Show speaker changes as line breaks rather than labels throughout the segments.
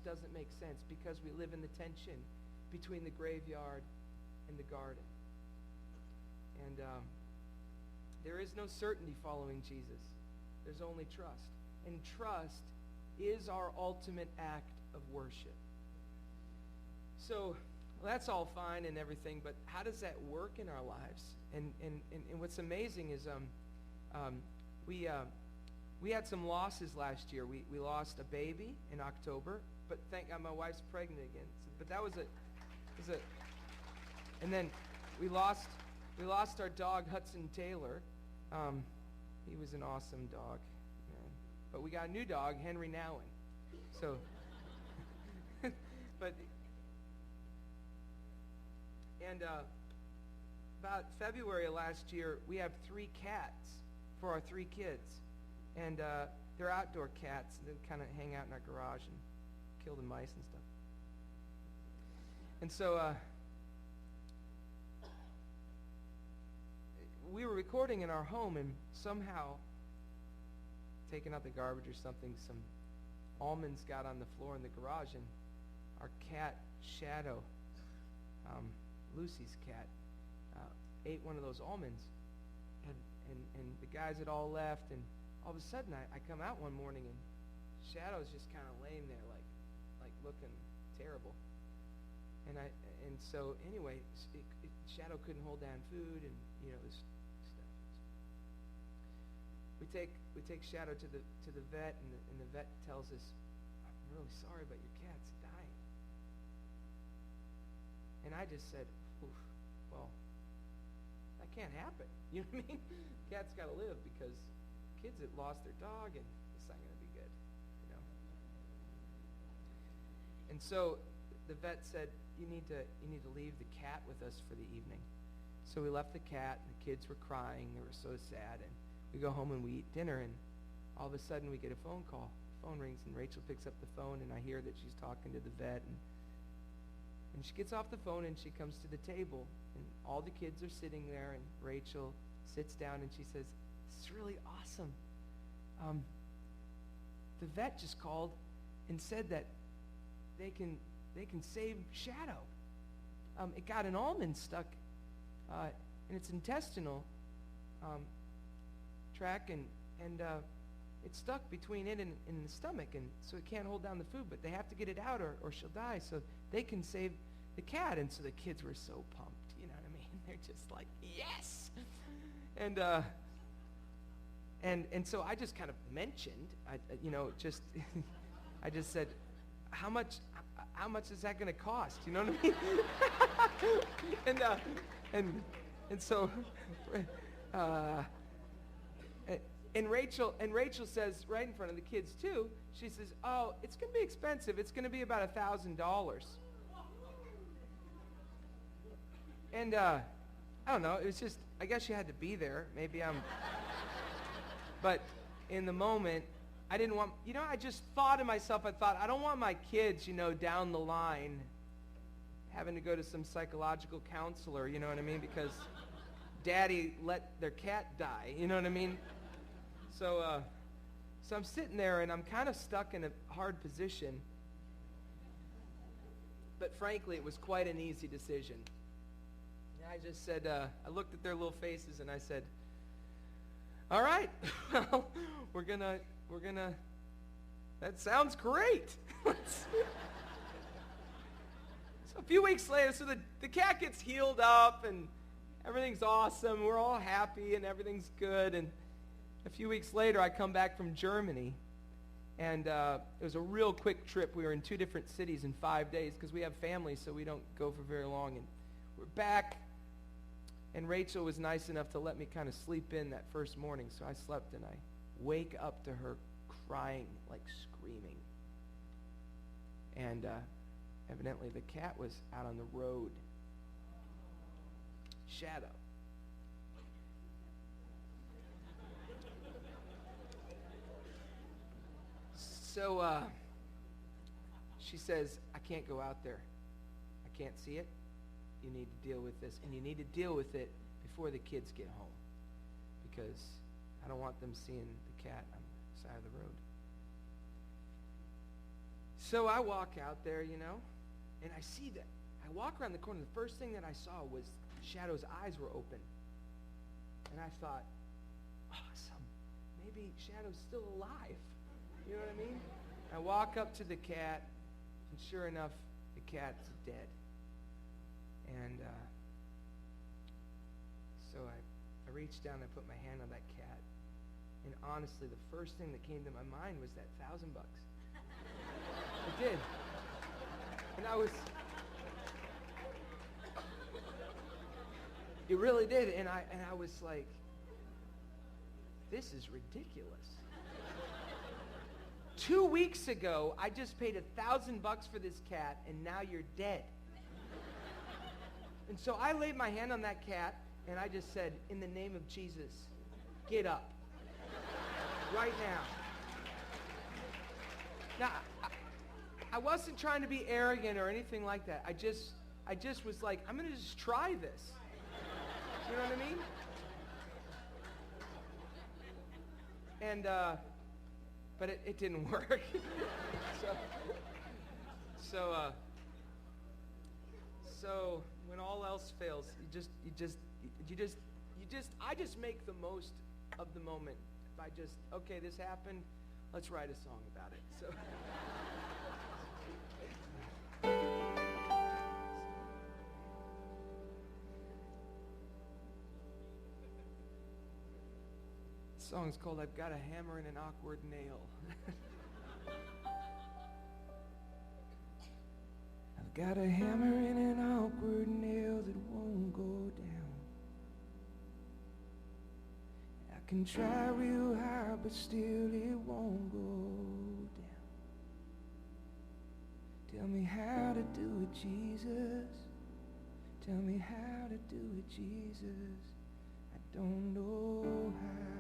doesn't make sense because we live in the tension between the graveyard and the garden. And there is no certainty following Jesus. There's only trust. And trust is our ultimate act of worship. So that's all fine and everything, but how does that work in our lives? And what's amazing is we had some losses last year. We lost a baby in October, but thank God my wife's pregnant again. So, but that was and then we lost our dog Hudson Taylor. He was an awesome dog, man. But we got a new dog, Henry Nowen. So, but and about February of last year, we have 3 cats for our 3 kids. And they're outdoor cats. They kind of hang out in our garage and kill the mice and stuff. And so we were recording in our home, and somehow, taking out the garbage or something, some almonds got on the floor in the garage, and our cat, Shadow, Lucy's cat, ate one of those almonds. And the guys had all left, and all of a sudden, I come out one morning, and Shadow's just kind of laying there, like looking terrible. And so anyway, Shadow couldn't hold down food, and this stuff. We take Shadow to the vet, and the vet tells us, "I'm really sorry, but your cat's dying." And I just said, "Oof, well, that can't happen." You know what I mean? Cat's got to live because kids that lost their dog, and it's not going to be good, And so the vet said, you need to leave the cat with us for the evening. So we left the cat, and the kids were crying. They were so sad. And we go home and we eat dinner, and all of a sudden we get a phone call. The phone rings, and Rachel picks up the phone, and I hear that she's talking to the vet. And she gets off the phone, and she comes to the table, and all the kids are sitting there, and Rachel sits down, and she says, "This is really awesome. The vet just called and said that they can save Shadow. It got an almond stuck in its intestinal tract, and it's stuck between it and the stomach, and so it can't hold down the food, but they have to get it out or she'll die, so they can save the cat." And so the kids were so pumped, you know what I mean? They're just like, yes! And so I just kind of mentioned, I just said, how much is that going to cost? You know what I mean? and so and Rachel says right in front of the kids too. She says, "Oh, it's going to be expensive. It's going to be about $1,000." And I don't know. It was just, I guess you had to be there. Maybe but in the moment, I didn't want, I just thought to myself, I don't want my kids, down the line having to go to some psychological counselor, you know what I mean? Because daddy let their cat die, you know what I mean? So I'm sitting there, and I'm kind of stuck in a hard position. But frankly, it was quite an easy decision. And I just said, I looked at their little faces, and I said, all right, well, we're gonna, that sounds great. So a few weeks later, so the cat gets healed up, and everything's awesome. We're all happy, and everything's good. And a few weeks later, I come back from Germany, and it was a real quick trip. We were in 2 different cities in 5 days because we have families, so we don't go for very long. And we're back. And Rachel was nice enough to let me kind of sleep in that first morning. So I slept, and I wake up to her crying, like screaming. And evidently the cat was out on the road. Shadow. So she says, "I can't go out there. I can't see it. You need to deal with this, and you need to deal with it before the kids get home, because I don't want them seeing the cat on the side of the road." So I walk out there, and I see that. I walk around the corner. The first thing that I saw was Shadow's eyes were open. And I thought, awesome. Maybe Shadow's still alive. You know what I mean? I walk up to the cat, and sure enough, the cat's dead. And so I reached down and I put my hand on that cat. And honestly, the first thing that came to my mind was that $1,000. It did. And it really did. And I was like, this is ridiculous. 2 weeks ago, I just paid $1,000 for this cat, and now you're dead. And so I laid my hand on that cat, and I just said, in the name of Jesus, get up. Right now. Now, I wasn't trying to be arrogant or anything like that. I just was like, I'm going to just try this. You know what I mean? And, but it didn't work. So when all else fails, I just make the most of the moment. Okay, this happened, let's write a song about it. So. The song's called I've Got a Hammer and an Awkward Nail. I've got a hammer and an awkward nail that won't go down. I can try real hard, but still it won't go down. Tell me how to do it, Jesus. Tell me how to do it, Jesus. I don't know how.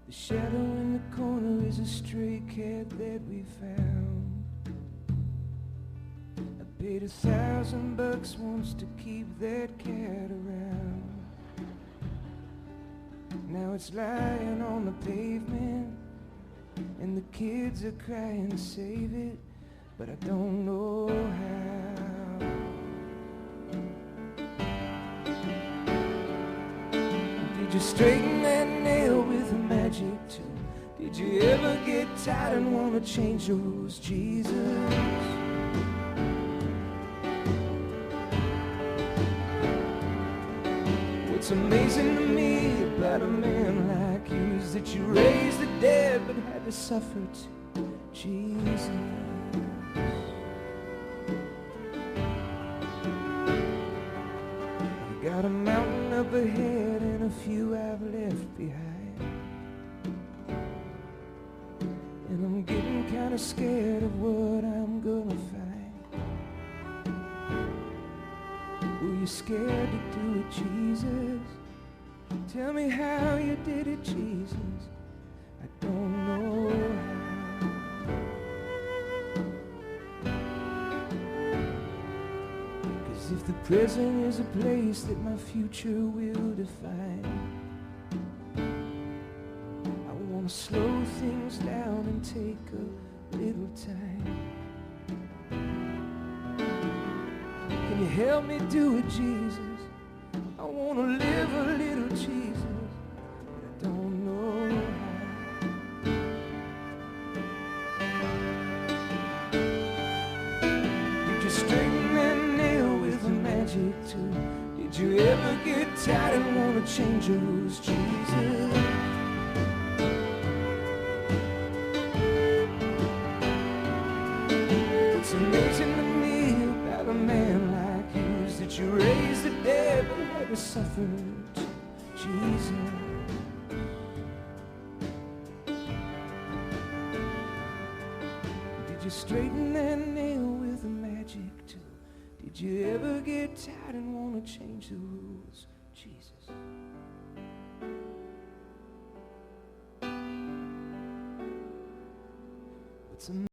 The shadow in the corner is a stray cat that we found. I paid $1,000 once to keep that cat around. Now it's lying on the pavement, and the kids are crying to save it, but I don't know how. Did you straighten that nail with a magic tool? Did you ever get tired and want to change the rules, Jesus? What's amazing to me about a man like you is that you raised the dead but had to suffer too, Jesus. You got a mountain up ahead and a few I've left behind, and I'm getting kind of scared of what I'm gonna find. Were you scared to do it, Jesus? Tell me how you did it, Jesus. I don't know how. Cause if the present is a place that my future will define, I wanna slow things down and take a little time. Can you help me do it, Jesus? I want to live a little, Jesus, but I don't know how. Did you straighten that nail with a magic tool? Did you ever get tired and want to change the rules, Jesus? What's amazing to me about a man like you is that you raised the dead but had to suffer, Jesus. Did you straighten that nail with a magic tool? Did you ever get tired and want to change the rules, Jesus? What's